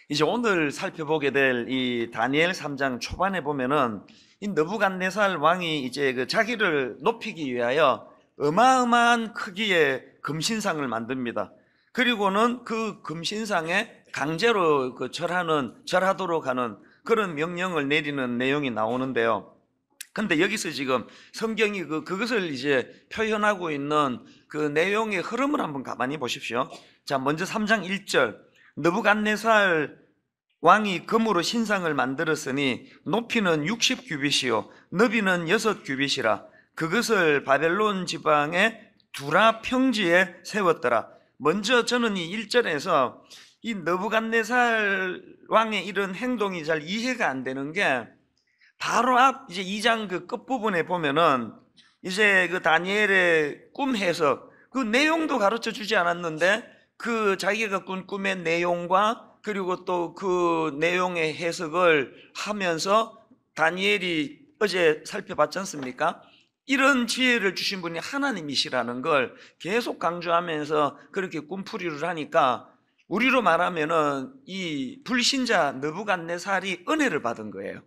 이제 오늘 살펴보게 될 이 다니엘 3장 초반에 보면은 이 느부갓네살 왕이 이제 그 자기를 높이기 위하여 어마어마한 크기의 금신상을 만듭니다. 그리고는 그 금신상에 강제로 절하도록 하는 그런 명령을 내리는 내용이 나오는데요. 근데 여기서 지금 성경이 그것을 이제 표현하고 있는 그 내용의 흐름을 한번 가만히 보십시오. 자, 먼저 3장 1절. 느부갓네살 왕이 금으로 신상을 만들었으니 높이는 60규빗이요 너비는 6규빗이라 그것을 바벨론 지방의 두라 평지에 세웠더라. 먼저 저는 이 1절에서 이 느부갓네살 왕의 이런 행동이 잘 이해가 안 되는 게 바로 앞 이제 2장 그 끝부분에 보면은 이제 그 다니엘의 꿈 해석 그 내용도 가르쳐 주지 않았는데 그 자기가 꾼 꿈의 내용과 그리고 또 그 내용의 해석을 하면서 다니엘이 어제 살펴봤지 않습니까? 이런 지혜를 주신 분이 하나님이시라는 걸 계속 강조하면서 그렇게 꿈풀이를 하니까 우리로 말하면은 이 불신자 느부갓네살이 은혜를 받은 거예요.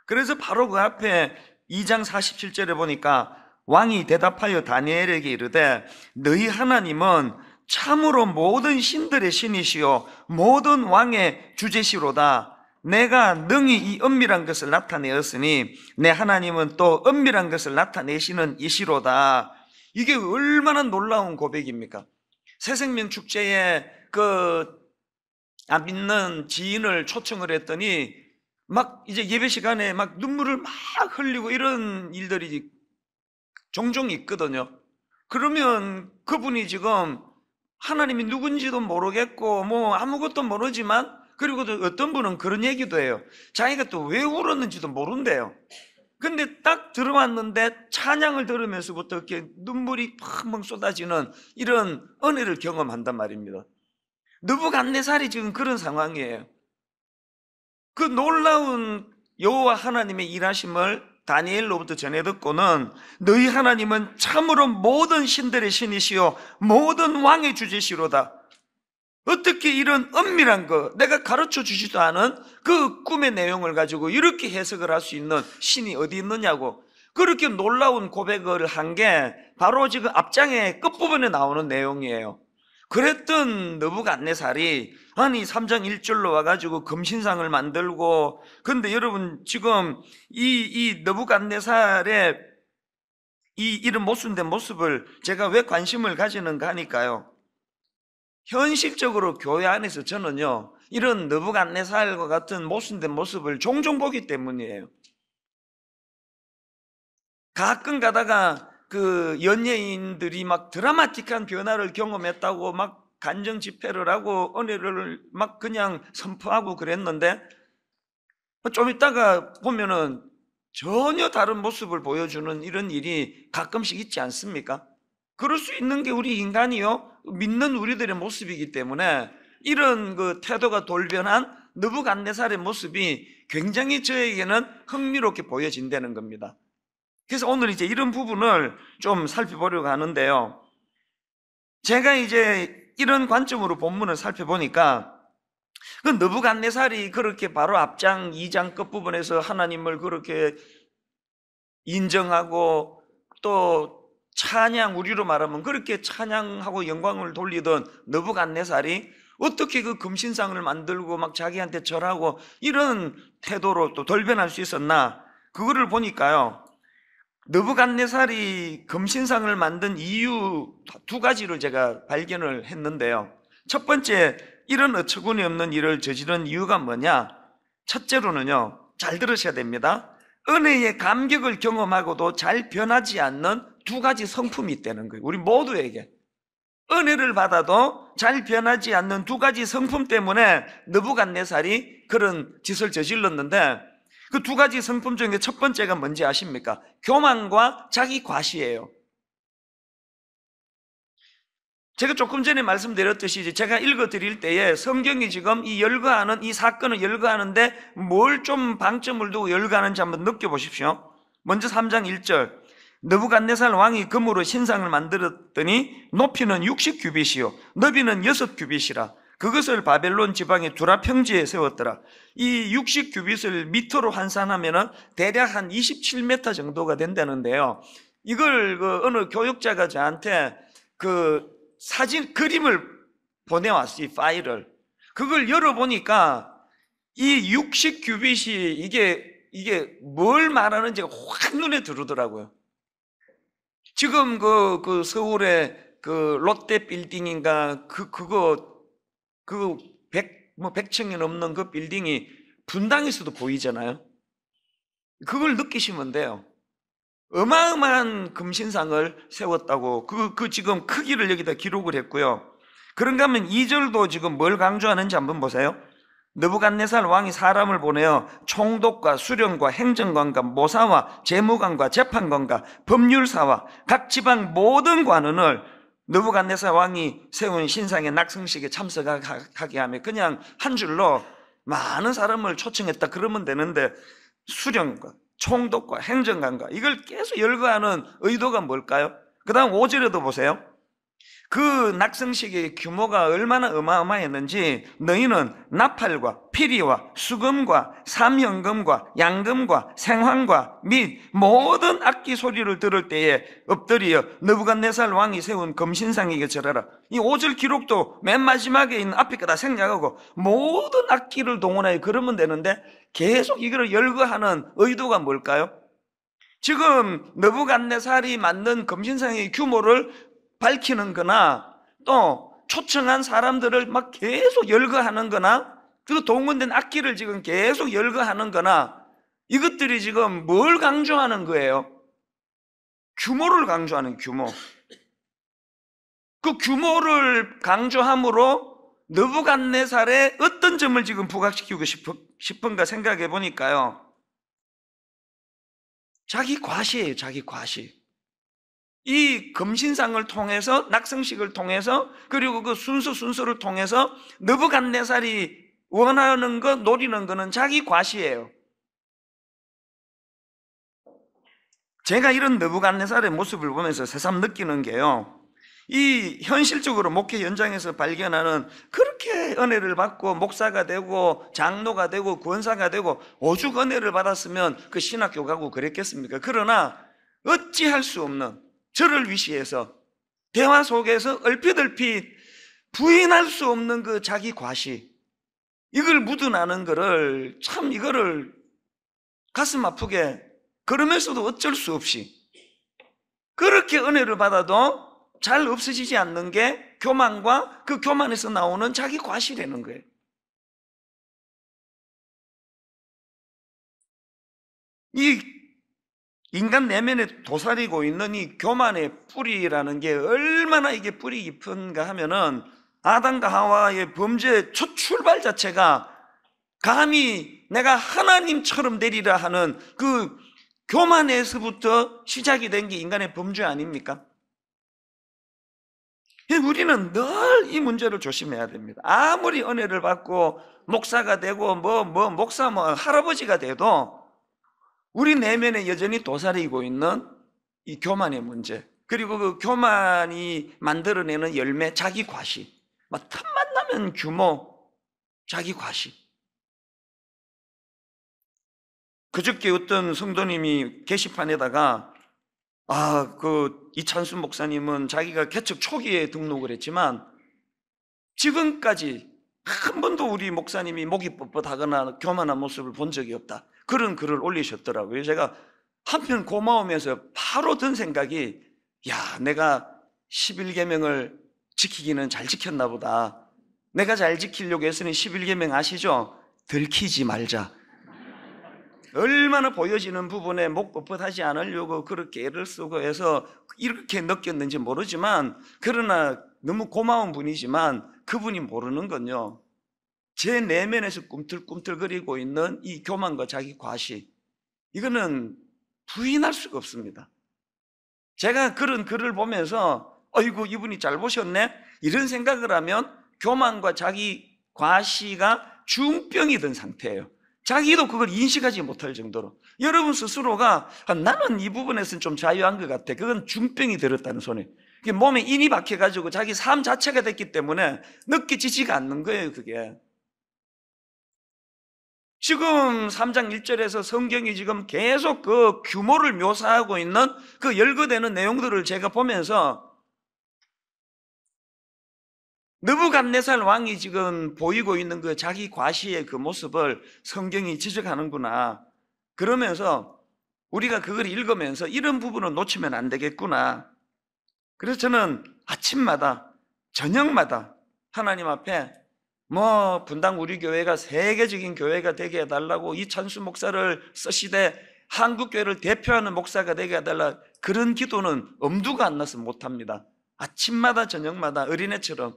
그래서 바로 그 앞에 2장 47절에 보니까 왕이 대답하여 다니엘에게 이르되 너희 하나님은 참으로 모든 신들의 신이시요 모든 왕의 주제시로다. 내가 능히 이 은밀한 것을 나타내었으니 내 하나님은 또 은밀한 것을 나타내시는 이시로다. 이게 얼마나 놀라운 고백입니까? 새생명 축제에 안 믿는 지인을 초청을 했더니 막 이제 예배 시간에 막 눈물을 막 흘리고 이런 일들이 종종 있거든요. 그러면 그분이 지금 하나님이 누군지도 모르겠고 뭐 아무것도 모르지만 그리고 또 어떤 분은 그런 얘기도 해요. 자기가 또 왜 울었는지도 모른대요. 근데 딱 들어왔는데 찬양을 들으면서부터 이렇게 눈물이 펑펑 쏟아지는 이런 은혜를 경험한단 말입니다. 느부갓네살이 지금 그런 상황이에요. 그 놀라운 여호와 하나님의 일하심을 다니엘로부터 전해 듣고는 너희 하나님은 참으로 모든 신들의 신이시요 모든 왕의 주제시로다. 어떻게 이런 은밀한 거 내가 가르쳐 주지도 않은 그 꿈의 내용을 가지고 이렇게 해석을 할 수 있는 신이 어디 있느냐고 그렇게 놀라운 고백을 한 게 바로 지금 앞장의 끝부분에 나오는 내용이에요. 그랬던 느부갓네살이 아니 3장 1절로 와가지고 금신상을 만들고 근데 여러분 지금 이 느부갓네살의 이 이런 모순된 모습을 제가 왜 관심을 가지는가 하니까요, 현실적으로 교회 안에서 저는요 이런 느부갓네살과 같은 모순된 모습을 종종 보기 때문이에요. 가끔 가다가 그 연예인들이 막 드라마틱한 변화를 경험했다고 막 간정 집회를 하고 은혜를 막 그냥 선포하고 그랬는데 좀 있다가 보면은 전혀 다른 모습을 보여주는 이런 일이 가끔씩 있지 않습니까? 그럴 수 있는 게 우리 인간이요 믿는 우리들의 모습이기 때문에 이런 그 태도가 돌변한 느부갓네살의 모습이 굉장히 저에게는 흥미롭게 보여진다는 겁니다. 그래서 오늘 이제 이런 부분을 좀 살펴보려고 하는데요. 제가 이제 이런 관점으로 본문을 살펴보니까 그 느부갓네살이 그렇게 바로 앞장 2장 끝부분에서 하나님을 그렇게 인정하고 또 찬양, 우리로 말하면 그렇게 찬양하고 영광을 돌리던 느부갓네살이 어떻게 그 금신상을 만들고 막 자기한테 절하고 이런 태도로 또 돌변할 수 있었나? 그거를 보니까요, 느부갓네살이 금신상을 만든 이유 두 가지를 제가 발견을 했는데요. 첫 번째, 이런 어처구니 없는 일을 저지른 이유가 뭐냐? 첫째로는요, 잘 들으셔야 됩니다. 은혜의 감격을 경험하고도 잘 변하지 않는 두 가지 성품이 있다는 거예요. 우리 모두에게 은혜를 받아도 잘 변하지 않는 두 가지 성품 때문에 느부갓네살이 그런 짓을 저질렀는데 그 두 가지 성품 중에 첫 번째가 뭔지 아십니까? 교만과 자기 과시예요. 제가 조금 전에 말씀드렸듯이 제가 읽어드릴 때에 성경이 지금 이 사건을 열거하는데 뭘 좀 방점을 두고 열거하는지 한번 느껴보십시오. 먼저 3장 1절. 느부갓네살 왕이 금으로 신상을 만들었더니 높이는 60규빗이요 너비는 6규빗이라 그것을 바벨론 지방의 두라 평지에 세웠더라. 이 60규빗을 미터로 환산하면은 대략 한 27m 정도가 된다는데요. 이걸 어느 교육자가 저한테 그림을 보내왔어요. 이 파일을. 그걸 열어보니까 이 60규빗이 이게 뭘 말하는지가 확 눈에 들어오더라고요. 지금 그 서울의 그 롯데 빌딩인가 그거 100층이 넘는 그 빌딩이 분당에서도 보이잖아요. 그걸 느끼시면 돼요. 어마어마한 금신상을 세웠다고 그 지금 크기를 여기다 기록을 했고요. 그런가 하면 2절도 지금 뭘 강조하는지 한번 보세요. 느부갓네살 왕이 사람을 보내어 총독과 수령과 행정관과 모사와 재무관과 재판관과 법률사와 각 지방 모든 관원을 느부갓네살 왕이 세운 신상의 낙성식에 참석하게 하며 그냥 한 줄로 많은 사람을 초청했다 그러면 되는데 수령과 총독과 행정관과 이걸 계속 열거하는 의도가 뭘까요? 그 다음 5절에도 보세요. 그 낙성식의 규모가 얼마나 어마어마했는지 너희는 나팔과 피리와 수금과 삼현금과 양금과 생황과 및 모든 악기 소리를 들을 때에 엎드려 느부갓네살 왕이 세운 금신상에게 절하라. 이 5절 기록도 맨 마지막에 있는 앞에 거 다 생략하고 모든 악기를 동원하여 그러면 되는데 계속 이걸 열거하는 의도가 뭘까요? 지금 느부갓네살이 만든 금신상의 규모를 밝히는 거나 또 초청한 사람들을 막 계속 열거하는 거나 그 동원된 악기를 지금 계속 열거하는 거나 이것들이 지금 뭘 강조하는 거예요? 규모를 강조하는 규모. 그 규모를 강조함으로 느부갓네살의 어떤 점을 지금 부각시키고 싶은가 생각해 보니까요. 자기 과시예요, 자기 과시. 이 금신상을 통해서 낙성식을 통해서 그리고 그 순서를 통해서 느부갓네살이 원하는 것 노리는 것은 자기 과시예요. 제가 이런 느부갓네살의 모습을 보면서 새삼 느끼는 게요, 이 현실적으로 목회 현장에서 발견하는 그렇게 은혜를 받고 목사가 되고 장로가 되고 권사가 되고 오죽 은혜를 받았으면 그 신학교 가고 그랬겠습니까? 그러나 어찌할 수 없는 저를 위시해서 대화 속에서 얼핏 부인할 수 없는 그 자기 과시, 이걸 묻어나는 거를 참 이거를 가슴 아프게, 그러면서도 어쩔 수 없이 그렇게 은혜를 받아도 잘 없어지지 않는 게 교만과 그 교만에서 나오는 자기 과시라는 거예요. 이 인간 내면에 도사리고 있는 이 교만의 뿌리라는 게 얼마나 이게 뿌리 깊은가 하면은 아담과 하와의 범죄의 첫 출발 자체가 감히 내가 하나님처럼 되리라 하는 그 교만에서부터 시작이 된 게 인간의 범죄 아닙니까? 우리는 늘 이 문제를 조심해야 됩니다. 아무리 은혜를 받고 목사가 되고 목사 할아버지가 돼도 우리 내면에 여전히 도사리고 있는 이 교만의 문제, 그리고 그 교만이 만들어내는 열매, 자기 과시, 틈만 나면 규모, 자기 과시. 그저께 어떤 성도님이 게시판에다가 이찬수 목사님은 자기가 개척 초기에 등록을 했지만 지금까지 한 번도 우리 목사님이 목이 뻣뻣하거나 교만한 모습을 본 적이 없다, 그런 글을 올리셨더라고요. 제가 한편 고마우면서 바로 든 생각이, 내가 11계명을 지키기는 잘 지켰나 보다. 내가 잘 지키려고 했으니 11계명 아시죠? 들키지 말자. 얼마나 보여지는 부분에 목 뻣뻣하지 않으려고 그렇게 애를 쓰고 해서 이렇게 느꼈는지 모르지만, 그러나 너무 고마운 분이지만 그분이 모르는 건요, 제 내면에서 꿈틀꿈틀거리고 있는 이 교만과 자기 과시, 이거는 부인할 수가 없습니다. 제가 그런 글을 보면서 어이구 이분이 잘 보셨네 이런 생각을 하면 교만과 자기 과시가 중병이 든 상태예요. 자기도 그걸 인식하지 못할 정도로. 여러분 스스로가 나는 이 부분에서는 좀 자유한 것 같아, 그건 중병이 들었다는 소리. 몸에 인이 박혀가지고 자기 삶 자체가 됐기 때문에 느껴지지가 않는 거예요, 그게. 지금 3장 1절에서 성경이 지금 계속 그 규모를 묘사하고 있는 그 열거되는 내용들을 제가 보면서 느부갓네살 왕이 지금 보이고 있는 그 자기 과시의 그 모습을 성경이 지적하는구나. 그러면서 우리가 그걸 읽으면서 이런 부분을 놓치면 안 되겠구나. 그래서 저는 아침마다, 저녁마다 하나님 앞에 분당 우리 교회가 세계적인 교회가 되게 해달라고 이찬수 목사를 쓰시되 한국교회를 대표하는 목사가 되게 해달라, 그런 기도는 엄두가 안 나서 못합니다. 아침마다 저녁마다 어린애처럼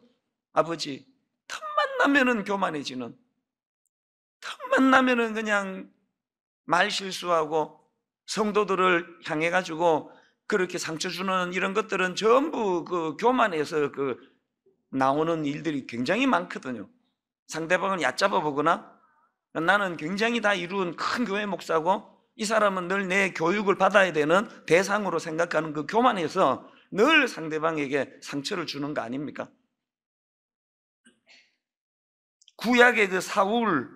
아버지, 틈만 나면은 교만해지는, 틈만 나면은 그냥 말 실수하고 성도들을 향해 가지고 그렇게 상처 주는 이런 것들은 전부 그 교만에서 그 나오는 일들이 굉장히 많거든요. 상대방을 얕잡아 보거나, 나는 굉장히 다 이룬 큰 교회 목사고 이 사람은 늘 내 교육을 받아야 되는 대상으로 생각하는 그 교만에서 늘 상대방에게 상처를 주는 거 아닙니까? 구약의 그 사울,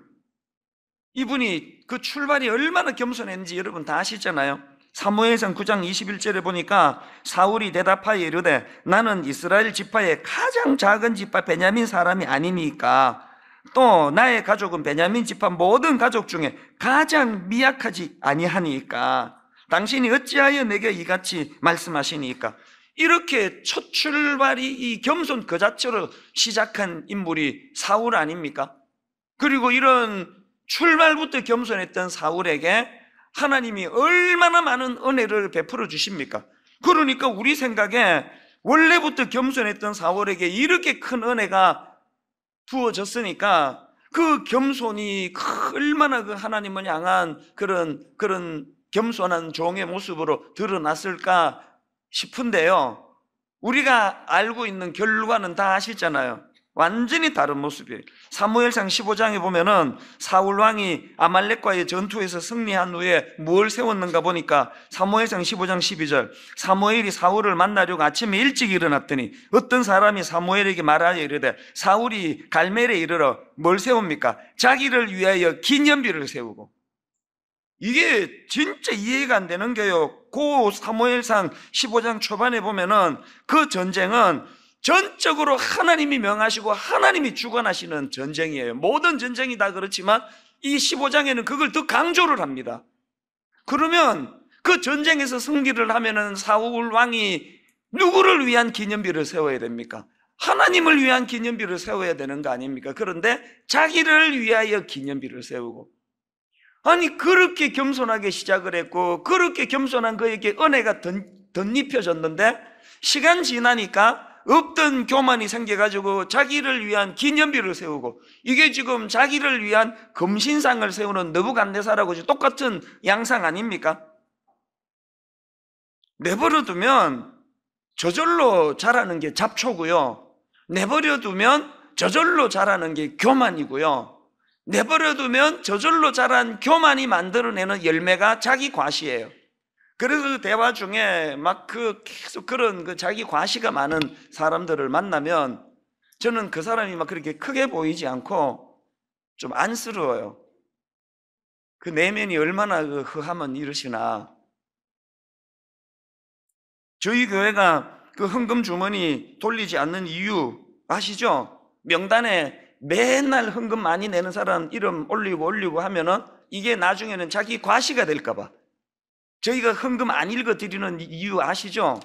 이분이 그 출발이 얼마나 겸손했는지 여러분 다 아시잖아요. 사무엘상 9장 21절에 보니까 사울이 대답하여 이르되 나는 이스라엘 지파의 가장 작은 지파 베냐민 사람이 아니니까, 또 나의 가족은 베냐민 지파 모든 가족 중에 가장 미약하지 아니하니까 당신이 어찌하여 내게 이같이 말씀하시니까. 이렇게 첫 출발이 이 겸손 그 자체로 시작한 인물이 사울 아닙니까? 그리고 이런 출발부터 겸손했던 사울에게 하나님이 얼마나 많은 은혜를 베풀어 주십니까? 그러니까 우리 생각에 원래부터 겸손했던 사울에게 이렇게 큰 은혜가 부어졌으니까 그 겸손이 얼마나 그 하나님을 향한 그런 겸손한 종의 모습으로 드러났을까 싶은데요, 우리가 알고 있는 결과는 다 아시잖아요. 완전히 다른 모습이에요. 사무엘상 15장에 보면은 사울 왕이 아말렉과의 전투에서 승리한 후에 뭘 세웠는가 보니까 사무엘상 15장 12절, 사무엘이 사울을 만나려고 아침에 일찍 일어났더니 어떤 사람이 사무엘에게 말하여 이르되 사울이 갈멜에 이르러 뭘 세웁니까? 자기를 위하여 기념비를 세우고. 이게 진짜 이해가 안 되는 게요, 그 사무엘상 15장 초반에 보면은 그 전쟁은 전적으로 하나님이 명하시고 하나님이 주관하시는 전쟁이에요. 모든 전쟁이 다 그렇지만 이 15장에는 그걸 더 강조를 합니다. 그러면 그 전쟁에서 승리를 하면은 사울 왕이 누구를 위한 기념비를 세워야 됩니까? 하나님을 위한 기념비를 세워야 되는 거 아닙니까? 그런데 자기를 위하여 기념비를 세우고, 아니 그렇게 겸손하게 시작을 했고 그렇게 겸손한 그에게 은혜가 덧입혀졌는데 시간 지나니까 없던 교만이 생겨가지고 자기를 위한 기념비를 세우고, 이게 지금 자기를 위한 금신상을 세우는 느부갓네살하고 똑같은 양상 아닙니까? 내버려두면 저절로 자라는 게 잡초고요, 내버려두면 저절로 자라는 게 교만이고요, 내버려두면 저절로 자란 교만이 만들어내는 열매가 자기 과시예요. 그래서 대화 중에 막 계속 그런 자기 과시가 많은 사람들을 만나면 저는 그 사람이 막 그렇게 크게 보이지 않고 좀 안쓰러워요. 그 내면이 얼마나 허하면 이러시나. 저희 교회가 그 헌금 주머니 돌리지 않는 이유 아시죠? 명단에 맨날 헌금 많이 내는 사람 이름 올리고 하면은 이게 나중에는 자기 과시가 될까봐 저희가 헌금 안 읽어드리는 이유 아시죠?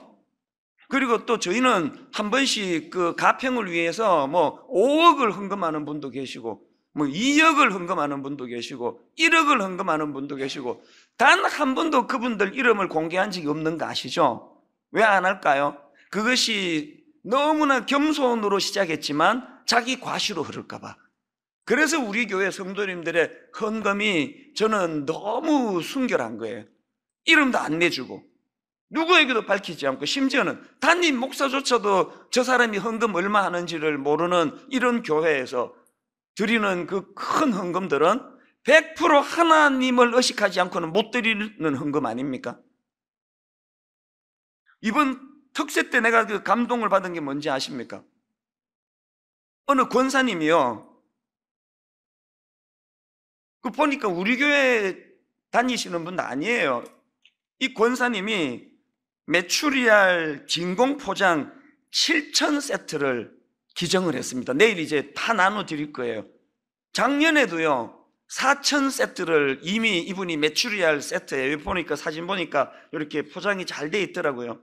그리고 또 저희는 한 번씩 그 가평을 위해서 5억을 헌금하는 분도 계시고 2억을 헌금하는 분도 계시고 1억을 헌금하는 분도 계시고 단 한 번도 그분들 이름을 공개한 적이 없는 거 아시죠? 왜 안 할까요? 그것이 너무나 겸손으로 시작했지만 자기 과시로 흐를까봐. 그래서 우리 교회 성도님들의 헌금이 저는 너무 순결한 거예요. 이름도 안 내주고 누구에게도 밝히지 않고, 심지어는 담임 목사조차도 저 사람이 헌금 얼마 하는지를 모르는 이런 교회에서 드리는 그 큰 헌금들은 100% 하나님을 의식하지 않고는 못 드리는 헌금 아닙니까? 이번 특세 때 내가 그 감동을 받은 게 뭔지 아십니까? 어느 권사님이요, 그 보니까 우리 교회 다니시는 분 아니에요. 이 권사님이 메추리알 진공 포장 7,000세트를 기증을 했습니다. 내일 이제 다 나눠 드릴 거예요. 작년에도요 4,000세트를 이미 이분이 메추리알 세트에, 여기 보니까 사진 보니까 이렇게 포장이 잘 돼 있더라고요.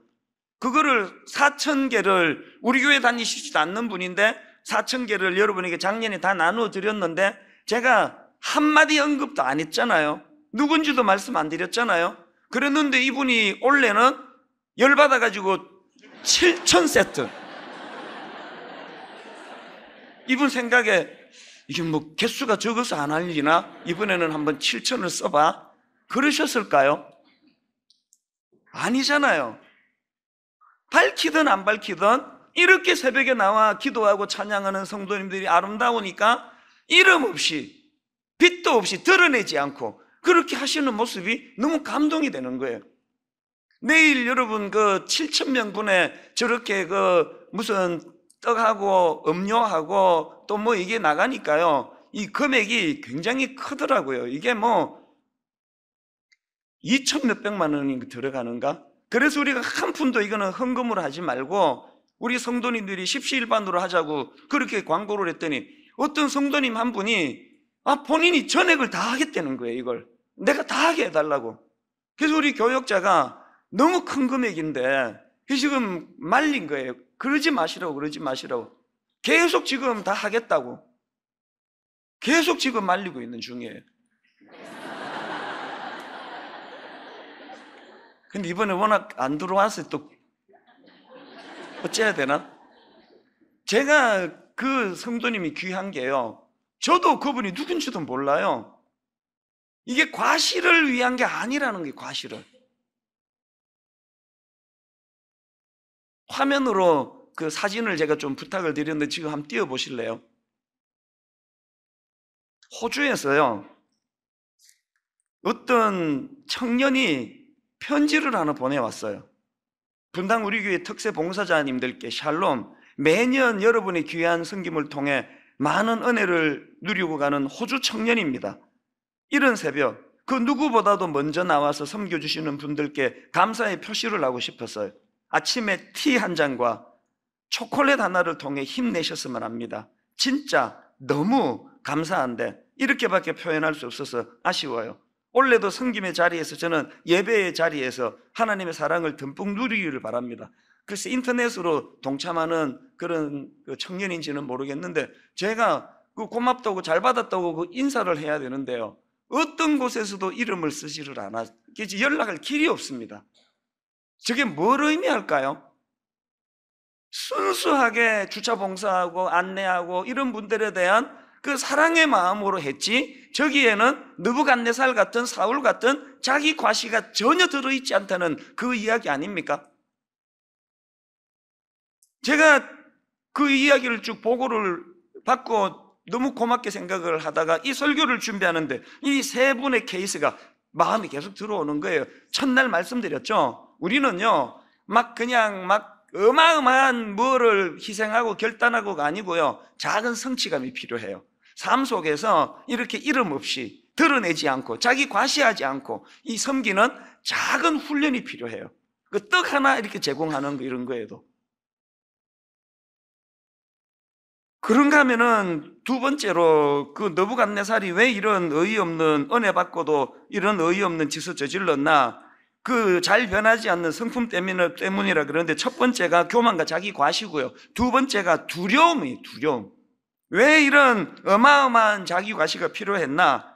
그거를 4,000개를, 우리 교회 다니시지도 않는 분인데 4,000개를 여러분에게 작년에 다 나눠 드렸는데 제가 한마디 언급도 안 했잖아요. 누군지도 말씀 안 드렸잖아요. 그랬는데 이분이 올해는 열받아가지고 7,000세트. 이분 생각에 이게 뭐 개수가 적어서 안 알리나? 이번에는 한번 7,000을 써봐. 그러셨을까요? 아니잖아요. 밝히든 안 밝히든 이렇게 새벽에 나와 기도하고 찬양하는 성도님들이 아름다우니까 이름 없이, 빛도 없이 드러내지 않고 그렇게 하시는 모습이 너무 감동이 되는 거예요. 내일 여러분 그 7,000명분에 저렇게 그 무슨 떡하고 음료하고 또 뭐 이게 나가니까요, 이 금액이 굉장히 크더라고요. 이게 뭐 2천 몇백만 원이 들어가는가? 그래서 우리가 한 푼도 이거는 헌금으로 하지 말고 우리 성도님들이 십시일반으로 하자고 그렇게 광고를 했더니 어떤 성도님 한 분이 본인이 전액을 다 하겠다는 거예요. 이걸 내가 다 하게 해달라고. 그래서 우리 교역자가 너무 큰 금액인데 지금 말린 거예요. 그러지 마시라고, 그러지 마시라고. 계속 지금 다 하겠다고 계속 지금 말리고 있는 중이에요. 근데 이번에 워낙 안 들어와서 또 어째야 되나? 제가 그 성도님이 귀한 게요, 저도 그분이 누군지도 몰라요. 이게 과실을 위한 게 아니라는 거예요. 과실을. 화면으로 그 사진을 제가 좀 부탁을 드렸는데 지금 한번 띄워 보실래요? 호주에서요 어떤 청년이 편지를 하나 보내왔어요. 분당 우리 교회 특세 봉사자님들께 샬롬, 매년 여러분의 귀한 섬김을 통해 많은 은혜를 누리고 가는 호주 청년입니다. 이른 새벽 그 누구보다도 먼저 나와서 섬겨주시는 분들께 감사의 표시를 하고 싶었어요. 아침에 티 한 잔과 초콜릿 하나를 통해 힘내셨으면 합니다. 진짜 너무 감사한데 이렇게밖에 표현할 수 없어서 아쉬워요. 올해도 섬김의 자리에서 저는 예배의 자리에서 하나님의 사랑을 듬뿍 누리기를 바랍니다. 글쎄 인터넷으로 동참하는 그런 청년인지는 모르겠는데 제가 그 고맙다고 잘 받았다고 그 인사를 해야 되는데요, 어떤 곳에서도 이름을 쓰지를 않아. 연락할 길이 없습니다. 저게 뭘 의미할까요? 순수하게 주차 봉사하고 안내하고 이런 분들에 대한 그 사랑의 마음으로 했지, 저기에는 느부갓네살 같은 사울 같은 자기 과시가 전혀 들어있지 않다는 그 이야기 아닙니까? 제가 그 이야기를 쭉 보고를 받고 너무 고맙게 생각을 하다가 이 설교를 준비하는데 이 세 분의 케이스가 마음이 계속 들어오는 거예요. 첫날 말씀드렸죠. 우리는요 그냥 어마어마한 뭐를 희생하고 결단하고가 아니고요, 작은 성취감이 필요해요. 삶 속에서 이렇게 이름 없이 드러내지 않고 자기 과시하지 않고 이 섬기는 작은 훈련이 필요해요. 그 떡 하나 이렇게 제공하는 거, 이런 거에도. 그런가 하면은 두 번째로 그 느부갓네살이 왜 이런 어이없는, 은혜 받고도 이런 어이없는 짓을 저질렀나, 그 잘 변하지 않는 성품 때문이라 그러는데 첫 번째가 교만과 자기 과시고요, 두 번째가 두려움이에요. 두려움. 왜 이런 어마어마한 자기 과시가 필요했나?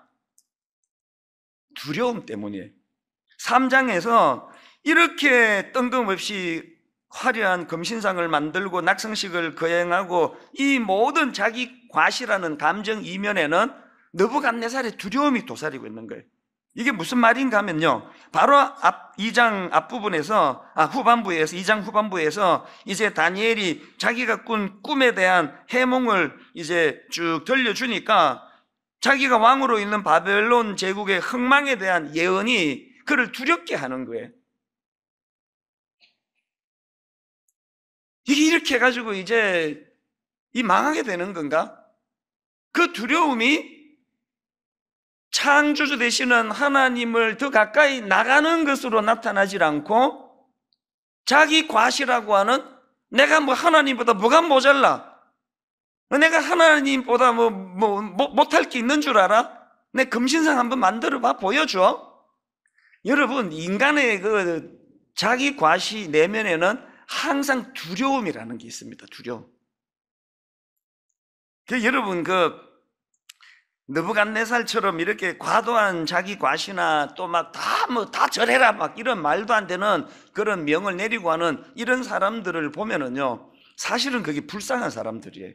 두려움 때문이에요. 3장에서 이렇게 뜬금없이 화려한 금신상을 만들고 낙성식을 거행하고 이 모든 자기 과시라는 감정 이면에는 느부갓네살의 두려움이 도사리고 있는 거예요. 이게 무슨 말인가 하면요, 바로 2장 앞부분에서, 후반부에서, 2장 후반부에서 이제 다니엘이 자기가 꾼 꿈에 대한 해몽을 이제 쭉 들려주니까 자기가 왕으로 있는 바벨론 제국의 흥망에 대한 예언이 그를 두렵게 하는 거예요. 이게 이렇게 해가지고 이제 이 망하게 되는 건가? 그 두려움이 창조주 되시는 하나님을 더 가까이 나가는 것으로 나타나질 않고 자기 과시라고 하는 내가 뭐 하나님보다 뭐가 모자라? 내가 하나님보다 못할 게 있는 줄 알아? 내 금신상 한번 만들어 봐, 보여줘. 여러분, 인간의 그 자기 과시 내면에는 항상 두려움이라는 게 있습니다. 두려움. 여러분, 느부갓네살처럼 이렇게 과도한 자기 과시나 또 막 다 절해라 막 이런 말도 안 되는 그런 명을 내리고 하는 이런 사람들을 보면은요, 사실은 그게 불쌍한 사람들이에요.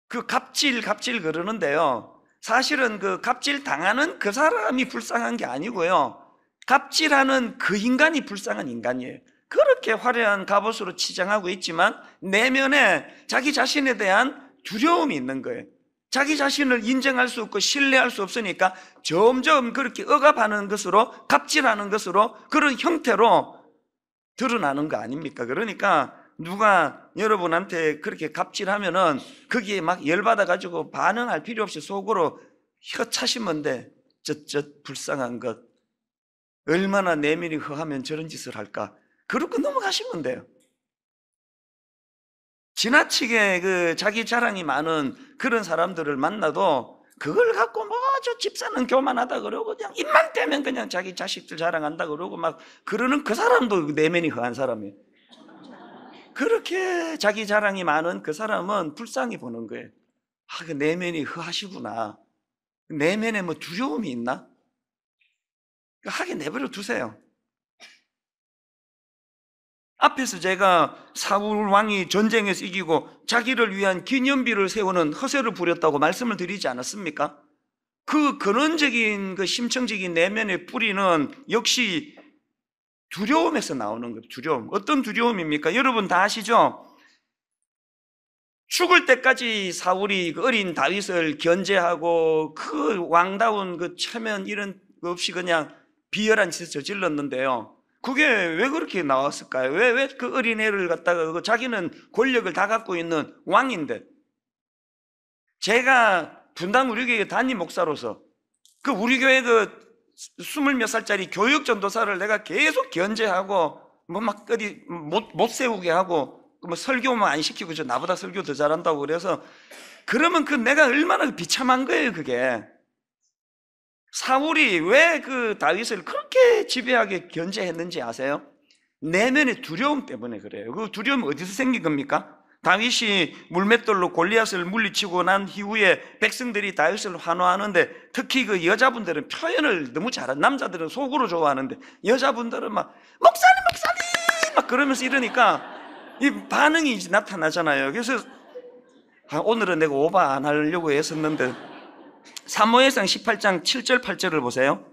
그 갑질 그러는데요, 사실은 그 갑질 당하는 그 사람이 불쌍한 게 아니고요, 갑질하는 그 인간이 불쌍한 인간이에요. 그렇게 화려한 갑옷으로 치장하고 있지만 내면에 자기 자신에 대한 두려움이 있는 거예요. 자기 자신을 인정할 수 없고 신뢰할 수 없으니까 점점 그렇게 억압하는 것으로, 갑질하는 것으로, 그런 형태로 드러나는 거 아닙니까? 그러니까 누가 여러분한테 그렇게 갑질하면은 거기에 막 열받아가지고 반응할 필요 없이 속으로 혀 차시면 돼. 불쌍한 것. 얼마나 내면이 허하면 저런 짓을 할까? 그러고 넘어가시면 돼요. 지나치게 그 자기 자랑이 많은 그런 사람들을 만나도 그걸 갖고 저 집사는 교만하다 그러고 그냥 입만 떼면 그냥 자기 자식들 자랑한다 그러고 막 그러는 그 사람도 내면이 허한 사람이에요. 그렇게 자기 자랑이 많은 그 사람은 불쌍히 보는 거예요. 그 내면이 허하시구나. 내면에 뭐 두려움이 있나? 하게 내버려 두세요. 앞에서 제가 사울 왕이 전쟁에서 이기고 자기를 위한 기념비를 세우는 허세를 부렸다고 말씀을 드리지 않았습니까? 그 근원적인 그 심층적인 내면의 뿌리는 역시 두려움에서 나오는 거예요. 두려움. 어떤 두려움입니까? 여러분 다 아시죠? 죽을 때까지 사울이 그 어린 다윗을 견제하고 그 왕다운 그 체면 이런 거 없이 그냥 비열한 짓을 저질렀는데요. 그게 왜 그렇게 나왔을까요? 왜 그 어린애를 갖다가 자기는 권력을 다 갖고 있는 왕인데, 제가 분당 우리 교회 담임 목사로서 그 우리 교회 그 20몇 살짜리 교육 전도사를 내가 계속 견제하고 뭐 막 어디 못 세우게 하고 뭐 설교만 안 시키고 저 나보다 설교 더 잘한다고 그래서, 그러면 그 내가 얼마나 비참한 거예요. 그게 사울이 왜 그 다윗을 그렇게 지배하게 견제했는지 아세요? 내면의 두려움 때문에 그래요. 그 두려움은 어디서 생긴 겁니까? 다윗이 물맷돌로 골리앗을 물리치고 난 이후에 백성들이 다윗을 환호하는데, 특히 그 여자분들은 표현을 너무 잘한, 남자들은 속으로 좋아하는데 여자분들은 막 목사님 막 그러면서 이러니까 이 반응이 나타나잖아요. 그래서 오늘은 내가 오바 안 하려고 했었는데 사무엘상 18장 7절 8절을 보세요.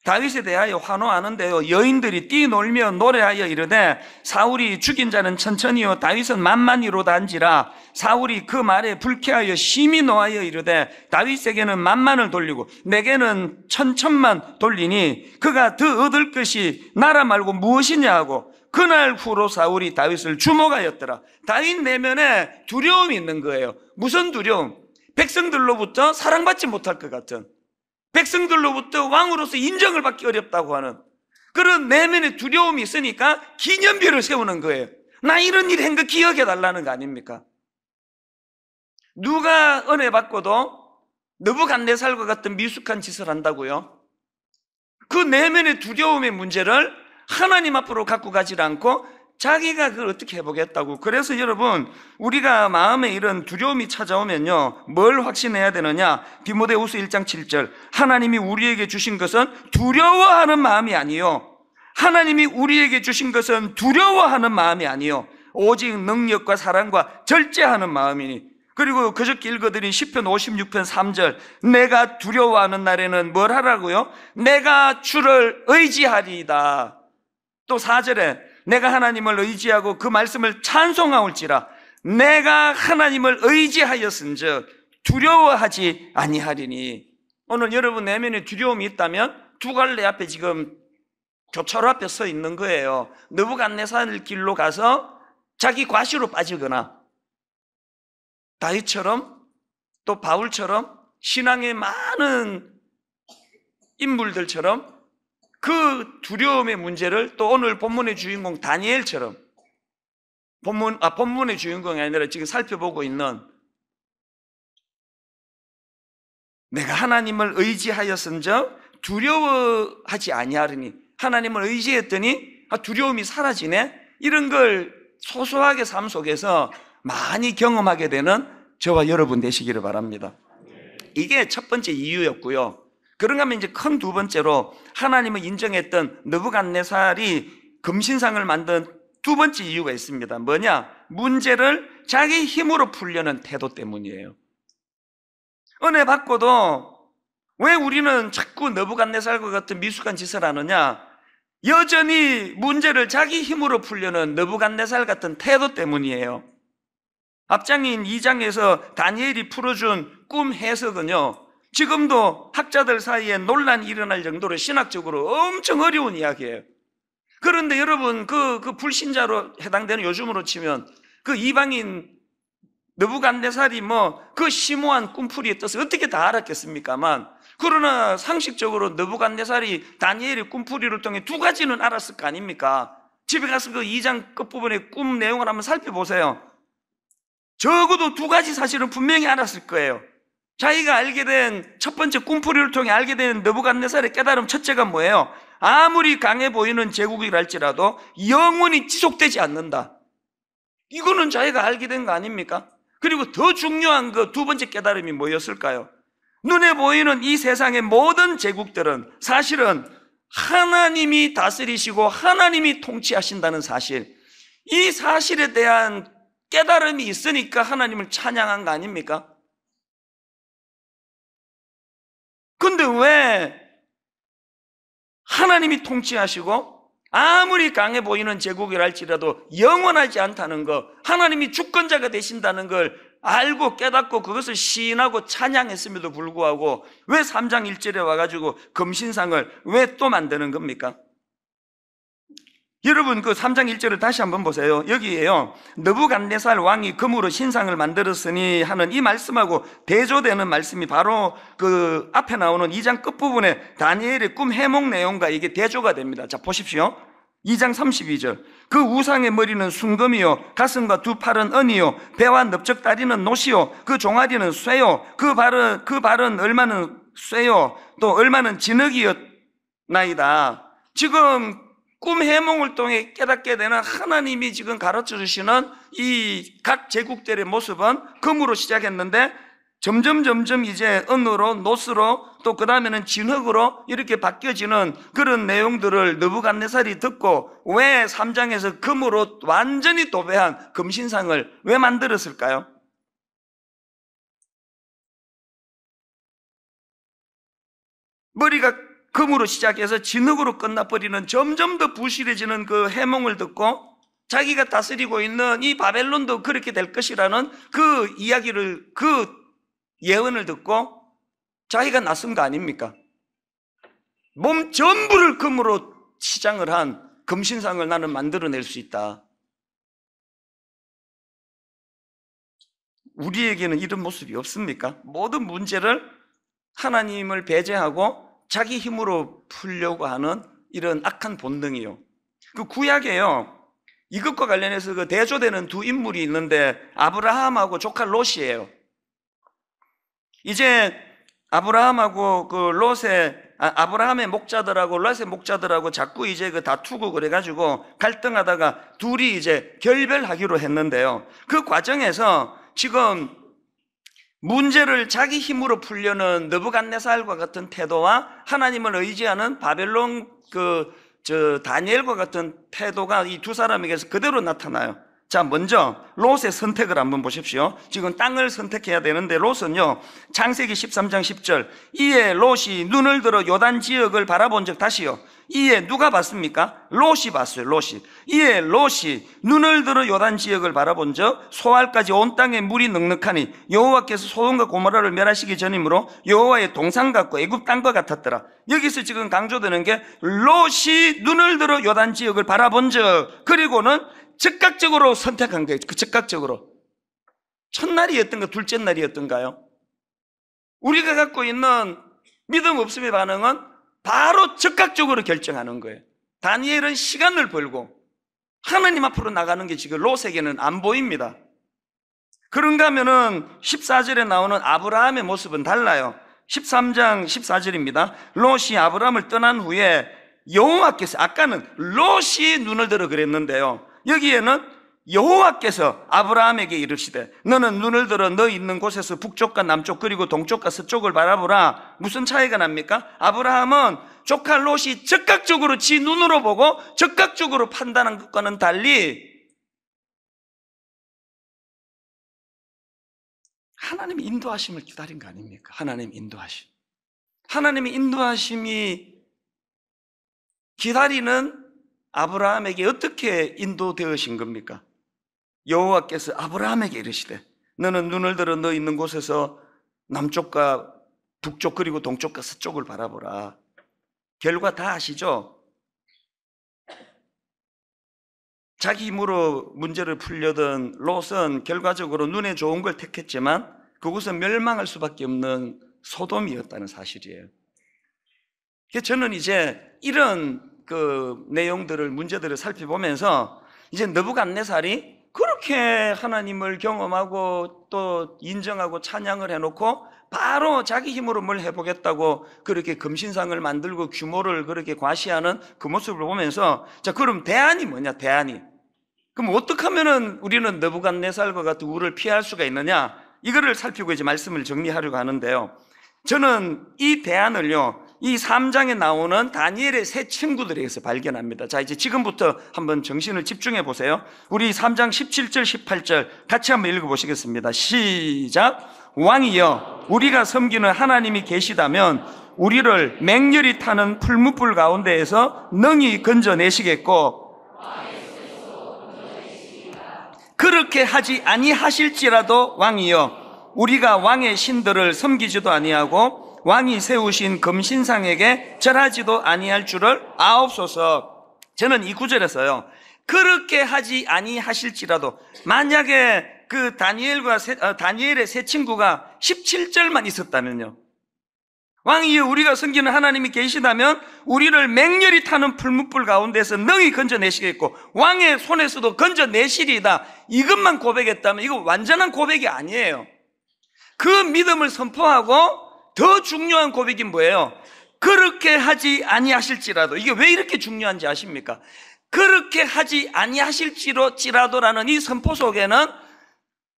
다윗에 대하여 환호하는데요, 여인들이 뛰놀며 노래하여 이르되 사울이 죽인 자는 천천히요 다윗은 만만히로다 한지라. 사울이 그 말에 불쾌하여 심히 노하여 이르되 다윗에게는 만만을 돌리고 내게는 천천만 돌리니 그가 더 얻을 것이 나라 말고 무엇이냐 하고, 그날 후로 사울이 다윗을 주목하였더라. 다윗 내면에 두려움이 있는 거예요. 무슨 두려움? 백성들로부터 사랑받지 못할 것 같은, 백성들로부터 왕으로서 인정을 받기 어렵다고 하는 그런 내면의 두려움이 있으니까 기념비를 세우는 거예요. 나 이런 일 한 거 기억해 달라는 거 아닙니까? 누가 은혜 받고도 느부갓네살과 같은 미숙한 짓을 한다고요? 그 내면의 두려움의 문제를 하나님 앞으로 갖고 가지 않고 자기가 그걸 어떻게 해보겠다고. 그래서 여러분, 우리가 마음에 이런 두려움이 찾아오면요, 뭘 확신해야 되느냐? 디모데후서 1장 7절, 하나님이 우리에게 주신 것은 두려워하는 마음이 아니요, 하나님이 우리에게 주신 것은 두려워하는 마음이 아니요 오직 능력과 사랑과 절제하는 마음이니. 그리고 그저께 읽어드린 시편 56편 3절, 내가 두려워하는 날에는 뭘 하라고요? 내가 주를 의지하리이다. 또 4절에 내가 하나님을 의지하고 그 말씀을 찬송하올지라. 내가 하나님을 의지하였은즉 두려워하지 아니하리니. 오늘 여러분 내면에 두려움이 있다면 두 갈래 앞에 지금 교차로 앞에 서 있는 거예요. 느부갓네살 길로 가서 자기 과시로 빠지거나 다윗처럼 또 바울처럼 신앙의 많은 인물들처럼 그 두려움의 문제를 또 오늘 본문의 주인공 다니엘처럼 본문의 주인공이 아니라 지금 살펴보고 있는 내가 하나님을 의지하였은즉 두려워하지 아니하리니 하나님을 의지했더니 두려움이 사라지네 이런 걸 소소하게 삶 속에서 많이 경험하게 되는 저와 여러분 되시기를 바랍니다. 이게 첫 번째 이유였고요. 그런가 하면 이제 큰 두 번째로 하나님을 인정했던 느부갓네살이 금신상을 만든 두 번째 이유가 있습니다. 뭐냐? 문제를 자기 힘으로 풀려는 태도 때문이에요. 은혜 받고도 왜 우리는 자꾸 느부갓네살과 같은 미숙한 짓을 하느냐? 여전히 문제를 자기 힘으로 풀려는 느부갓네살 같은 태도 때문이에요. 앞장인 2장에서 다니엘이 풀어준 꿈 해석은요, 지금도 학자들 사이에 논란이 일어날 정도로 신학적으로 엄청 어려운 이야기예요. 그런데 여러분 그 불신자로 해당되는 요즘으로 치면 그 이방인 느부갓네살이 그 심오한 꿈풀이의 뜻을 어떻게 다 알았겠습니까만, 그러나 상식적으로 느부갓네살이 다니엘의 꿈풀이를 통해 두 가지는 알았을 거 아닙니까? 집에 가서 그 2장 끝부분의 꿈 내용을 한번 살펴보세요. 적어도 두 가지 사실은 분명히 알았을 거예요. 자기가 알게 된 첫 번째 꿈풀이를 통해 알게 된 느부갓네살의 깨달음 첫째가 뭐예요? 아무리 강해 보이는 제국이랄지라도 영원히 지속되지 않는다. 이거는 자기가 알게 된 거 아닙니까? 그리고 더 중요한 그 두 번째 깨달음이 뭐였을까요? 눈에 보이는 이 세상의 모든 제국들은 사실은 하나님이 다스리시고 하나님이 통치하신다는 사실, 이 사실에 대한 깨달음이 있으니까 하나님을 찬양한 거 아닙니까? 근데 왜 하나님이 통치하시고 아무리 강해 보이는 제국이랄지라도 영원하지 않다는 것, 하나님이 주권자가 되신다는 걸 알고 깨닫고 그것을 시인하고 찬양했음에도 불구하고 왜 3장 1절에 와가지고 금신상을 왜 또 만드는 겁니까? 여러분 그 3장 1절을 다시 한번 보세요. 여기에요, 느부갓네살 왕이 금으로 신상을 만들었으니 하는 이 말씀하고 대조되는 말씀이 바로 그 앞에 나오는 2장 끝부분에 다니엘의 꿈 해몽 내용과 이게 대조가 됩니다. 자 보십시오. 2장 32절, 그 우상의 머리는 순금이요 가슴과 두 팔은 은이요 배와 넓적다리는 노시요 그 종아리는 쇠요 그 발은 얼마는 쇠요 또 얼마는 진흙이었나이다. 지금 꿈 해몽을 통해 깨닫게 되는 하나님이 지금 가르쳐 주시는 이 각 제국들의 모습은 금으로 시작했는데 점점 이제 은으로 노스로 또 그 다음에는 진흙으로 이렇게 바뀌어지는 그런 내용들을 느부갓네살이 듣고 왜 3장에서 금으로 완전히 도배한 금신상을 왜 만들었을까요? 머리가 금으로 시작해서 진흙으로 끝나버리는 점점 더 부실해지는 그 해몽을 듣고 자기가 다스리고 있는 이 바벨론도 그렇게 될 것이라는 그 이야기를, 그 예언을 듣고 자기가 나선 거 아닙니까? 몸 전부를 금으로 치장을 한 금신상을 나는 만들어낼 수 있다. 우리에게는 이런 모습이 없습니까? 모든 문제를 하나님을 배제하고 자기 힘으로 풀려고 하는 이런 악한 본능이요. 그 구약에요, 이것과 관련해서 그 대조되는 두 인물이 있는데 아브라함하고 조카 롯이에요. 이제 아브라함하고 그 아브라함의 목자들하고 롯의 목자들하고 자꾸 이제 그 다투고 그래가지고 갈등하다가 둘이 이제 결별하기로 했는데요. 그 과정에서 지금 문제를 자기 힘으로 풀려는 느부갓네살과 같은 태도와 하나님을 의지하는 바벨론 다니엘과 같은 태도가 이 두 사람에게서 그대로 나타나요. 자, 먼저 롯의 선택을 한번 보십시오. 지금 땅을 선택해야 되는데 롯은요, 창세기 13장 10절, 이에 롯이 눈을 들어 요단 지역을 바라본 적, 다시요, 이에 누가 봤습니까? 롯이 봤어요. 롯이. 이에 롯이 눈을 들어 요단 지역을 바라본 적 소알까지 온 땅에 물이 넉넉하니 여호와께서 소돔과 고모라를 멸하시기 전이므로 여호와의 동상 같고 애굽 땅과 같았더라. 여기서 지금 강조되는 게 롯이 눈을 들어 요단 지역을 바라본 적, 그리고는 즉각적으로 선택한 거예요. 그 즉각적으로. 첫날이었던가 둘째 날이었던가요? 우리가 갖고 있는 믿음 없음의 반응은 바로 즉각적으로 결정하는 거예요. 다니엘은 시간을 벌고 하나님 앞으로 나가는 게 지금 롯에게는 안 보입니다. 그런가 하면은 14절에 나오는 아브라함의 모습은 달라요. 13장 14절입니다. 롯이 아브라함을 떠난 후에 여호와께서, 아까는 롯이 눈을 들어 그랬는데요, 여기에는 여호와께서 아브라함에게 이르시되 너는 눈을 들어 너 있는 곳에서 북쪽과 남쪽 그리고 동쪽과 서쪽을 바라보라. 무슨 차이가 납니까? 아브라함은 조카 롯이 즉각적으로 지 눈으로 보고 즉각적으로 판단한 것과는 달리 하나님의 인도하심을 기다린 거 아닙니까? 하나님의 인도하심. 하나님의 인도하심이 기다리는 아브라함에게 어떻게 인도되으신 겁니까? 여호와께서 아브라함에게 이르시되 너는 눈을 들어 너 있는 곳에서 남쪽과 북쪽 그리고 동쪽과 서쪽을 바라보라. 결과 다 아시죠? 자기 힘으로 문제를 풀려던 롯은 결과적으로 눈에 좋은 걸 택했지만 그곳은 멸망할 수밖에 없는 소돔이었다는 사실이에요. 저는 이제 이런 내용들을, 문제들을 살펴보면서 이제 느부갓네살이 그렇게 하나님을 경험하고 또 인정하고 찬양을 해놓고 바로 자기 힘으로 뭘 해보겠다고 그렇게 금신상을 만들고 규모를 그렇게 과시하는 그 모습을 보면서, 자, 그럼 대안이 뭐냐? 대안이. 그럼 어떻게 하면은 우리는 느부갓네살과 같은 우를 피할 수가 있느냐? 이거를 살피고 이제 말씀을 정리하려고 하는데요, 저는 이 대안을요, 이 3장에 나오는 다니엘의 세 친구들에게서 발견합니다. 자, 이제 지금부터 한번 정신을 집중해 보세요. 우리 3장 17절 18절 같이 한번 읽어보시겠습니다. 시작. 왕이여, 우리가 섬기는 하나님이 계시다면 우리를 맹렬히 타는 풀무불 가운데에서 능히 건져내시겠고 그렇게 하지 아니하실지라도 왕이여, 우리가 왕의 신들을 섬기지도 아니하고 왕이 세우신 금신상에게 절하지도 아니할 줄을 아옵소서. 저는 이 구절에서요, 그렇게 하지 아니하실지라도, 만약에 그 다니엘의 세 친구가 17절만 있었다면요, 왕이여, 우리가 섬기는 하나님이 계시다면 우리를 맹렬히 타는 풀무불 가운데서 능히 건져내시겠고 왕의 손에서도 건져내시리이다, 이것만 고백했다면 이거 완전한 고백이 아니에요. 그 믿음을 선포하고 더 중요한 고백이 뭐예요? 그렇게 하지 아니하실지라도. 이게 왜 이렇게 중요한지 아십니까? 그렇게 하지 아니하실지라도라는 이 선포 속에는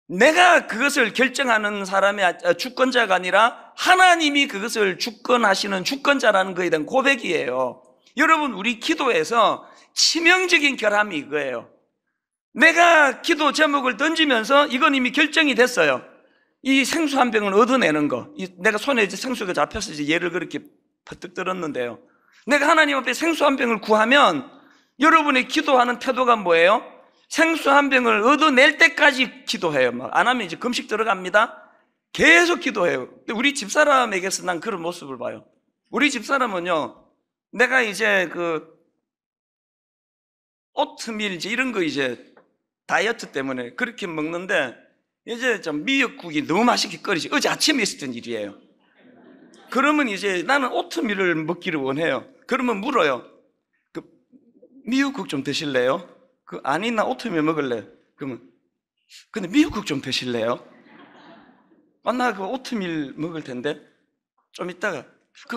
내가 그것을 결정하는 사람의 주권자가 아니라 하나님이 그것을 주권하시는 주권자라는 것에 대한 고백이에요. 여러분, 우리 기도에서 치명적인 결함이 이거예요. 내가 기도 제목을 던지면서 이건 이미 결정이 됐어요. 이 생수 한 병을 얻어내는 거. 내가 손에 이제 생수가 잡혀서 이제 얘를 그렇게 퍼뜩 들었는데요, 내가 하나님 앞에 생수 한 병을 구하면 여러분의 기도하는 태도가 뭐예요? 생수 한 병을 얻어낼 때까지 기도해요. 안 하면 이제 금식 들어갑니다. 계속 기도해요. 우리 집사람에게서 난 그런 모습을 봐요. 우리 집사람은요, 내가 이제 오트밀 이제 이런 거 이제 다이어트 때문에 그렇게 먹는데 이제 좀 미역국이 너무 맛있게 끓이지. 어제 아침에 있었던 일이에요. 그러면 이제 나는 오트밀을 먹기를 원해요. 그러면 물어요. 미역국 좀 드실래요? 아니, 나 오트밀 먹을래. 그러면 근데 미역국 좀 드실래요? 나 오트밀 먹을 텐데 좀 이따가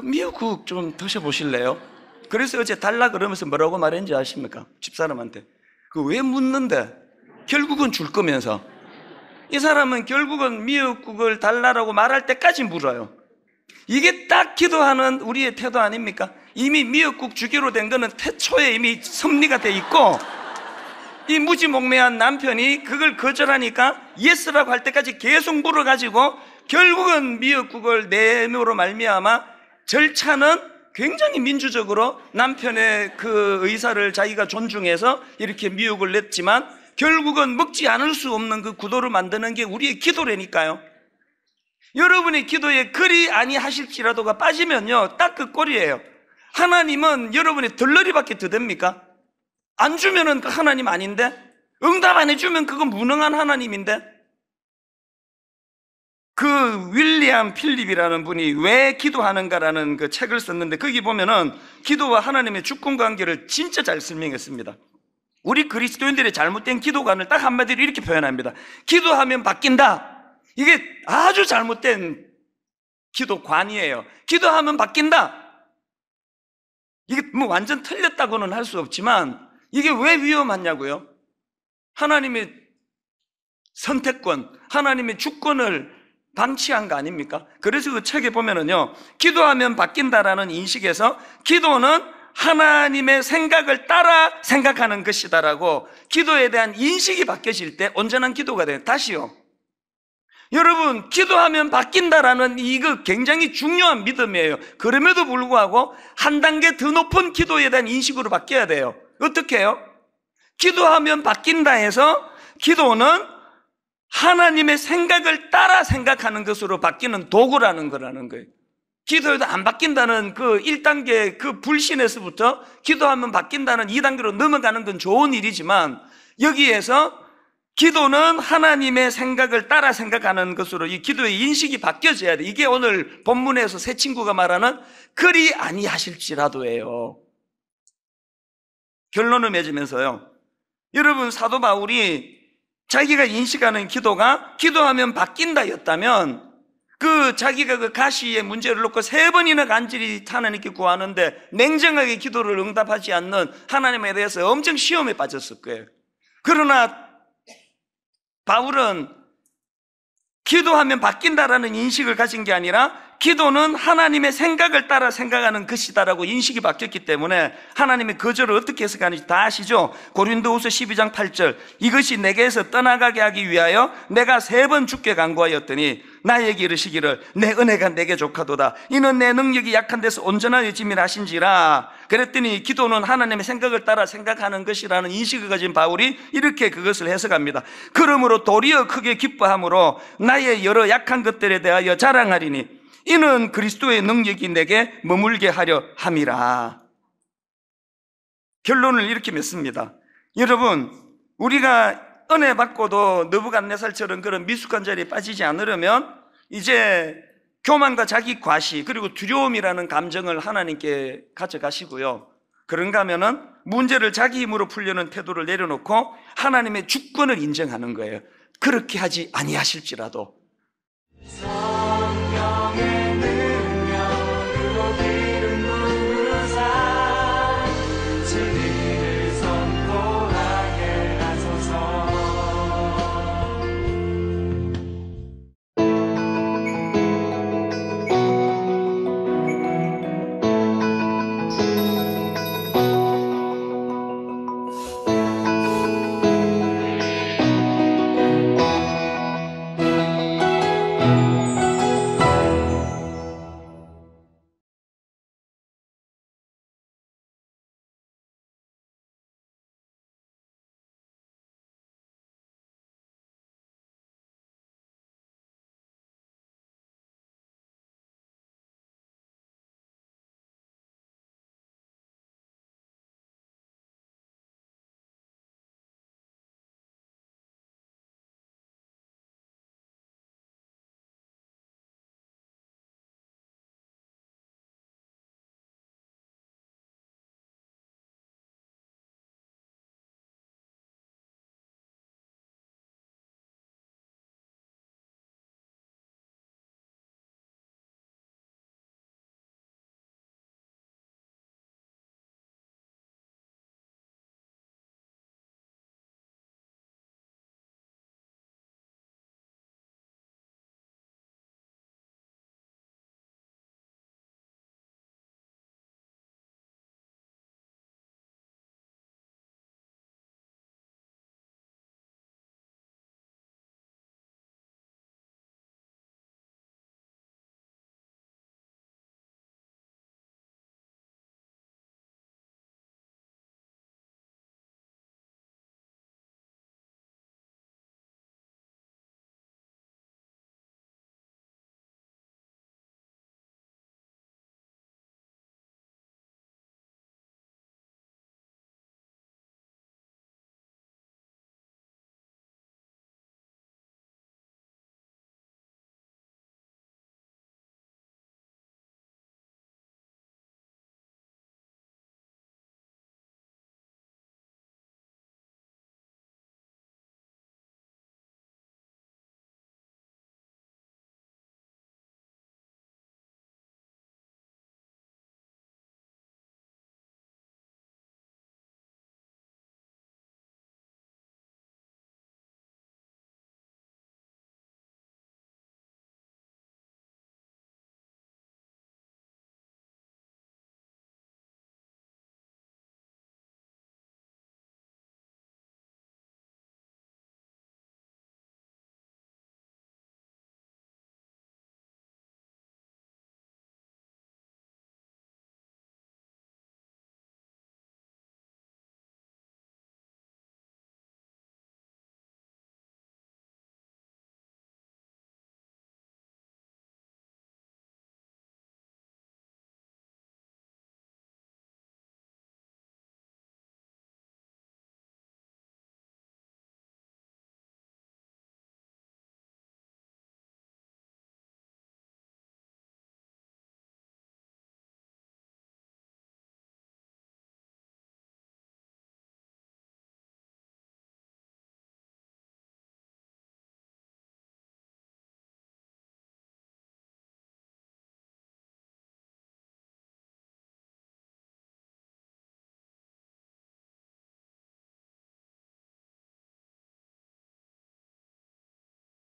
미역국 좀 드셔보실래요? 그래서 어제 달라 그러면서 뭐라고 말했는지 아십니까? 집사람한테. 왜 묻는데? 결국은 줄 거면서. 이 사람은 결국은 미역국을 달라고 말할 때까지 물어요. 이게 딱 기도하는 우리의 태도 아닙니까? 이미 미역국 주기로 된 거는 태초에 이미 섭리가 돼 있고, 이 무지몽매한 남편이 그걸 거절하니까 예스라고 할 때까지 계속 물어가지고 결국은 미역국을 내므로 말미암아 절차는 굉장히 민주적으로 남편의 그 의사를 자기가 존중해서 이렇게 미역을 냈지만 결국은 먹지 않을 수 없는 그 구도를 만드는 게 우리의 기도라니까요. 여러분의 기도에 그리 아니하실지라도가 빠지면요, 딱 그 꼴이에요. 하나님은 여러분의 덜러리밖에 더 됩니까? 안 주면은 그 하나님 아닌데? 응답 안 해주면 그건 무능한 하나님인데. 그 윌리엄 필립이라는 분이 왜 기도하는가라는 그 책을 썼는데 거기 보면은 기도와 하나님의 주권 관계를 진짜 잘 설명했습니다. 우리 그리스도인들의 잘못된 기도관을 딱 한마디로 이렇게 표현합니다. 기도하면 바뀐다. 이게 아주 잘못된 기도관이에요. 기도하면 바뀐다. 이게 뭐 완전 틀렸다고는 할 수 없지만 이게 왜 위험하냐고요? 하나님의 선택권, 하나님의 주권을 방치한 거 아닙니까? 그래서 그 책에 보면은요, 기도하면 바뀐다라는 인식에서 기도는 하나님의 생각을 따라 생각하는 것이다라고 기도에 대한 인식이 바뀌어질 때 온전한 기도가 돼요. 다시요. 여러분, 기도하면 바뀐다라는 이거 굉장히 중요한 믿음이에요. 그럼에도 불구하고 한 단계 더 높은 기도에 대한 인식으로 바뀌어야 돼요. 어떻게 해요? 기도하면 바뀐다 해서 기도는 하나님의 생각을 따라 생각하는 것으로 바뀌는 도구라는 거라는 거예요. 기도해도 안 바뀐다는 그 1단계 그 불신에서부터 기도하면 바뀐다는 2단계로 넘어가는 건 좋은 일이지만 여기에서 기도는 하나님의 생각을 따라 생각하는 것으로 이 기도의 인식이 바뀌어져야 돼. 이게 오늘 본문에서 새 친구가 말하는 그리 아니하실지라도예요. 결론을 맺으면서요, 여러분, 사도 바울이 자기가 인식하는 기도가 기도하면 바뀐다였다면 그 자기가 그 가시의 문제를 놓고 3번이나 간절히 하나님께 구하는데 냉정하게 기도를 응답하지 않는 하나님에 대해서 엄청 시험에 빠졌을 거예요. 그러나 바울은 기도하면 바뀐다라는 인식을 가진 게 아니라 기도는 하나님의 생각을 따라 생각하는 것이다라고 인식이 바뀌었기 때문에 하나님의 거절을 어떻게 해석하는지 다 아시죠? 고린도후서 12장 8절, 이것이 내게서 떠나가게 하기 위하여 내가 3번 주께 간구하였더니 나에게 이르시기를 내 은혜가 내게 족하도다. 이는 내 능력이 약한 데서 온전하여짐이라 하신지라. 그랬더니 기도는 하나님의 생각을 따라 생각하는 것이라는 인식을 가진 바울이 이렇게 그것을 해석합니다. 그러므로 도리어 크게 기뻐함으로 나의 여러 약한 것들에 대하여 자랑하리니 이는 그리스도의 능력이 내게 머물게 하려 함이라. 결론을 이렇게 맺습니다. 여러분, 우리가 은혜 받고도 느부갓네살처럼 그런 미숙한 자리에 빠지지 않으려면 이제 교만과 자기 과시 그리고 두려움이라는 감정을 하나님께 가져가시고요, 그런가 하면은 문제를 자기 힘으로 풀려는 태도를 내려놓고 하나님의 주권을 인정하는 거예요. 그렇게 하지 아니하실지라도.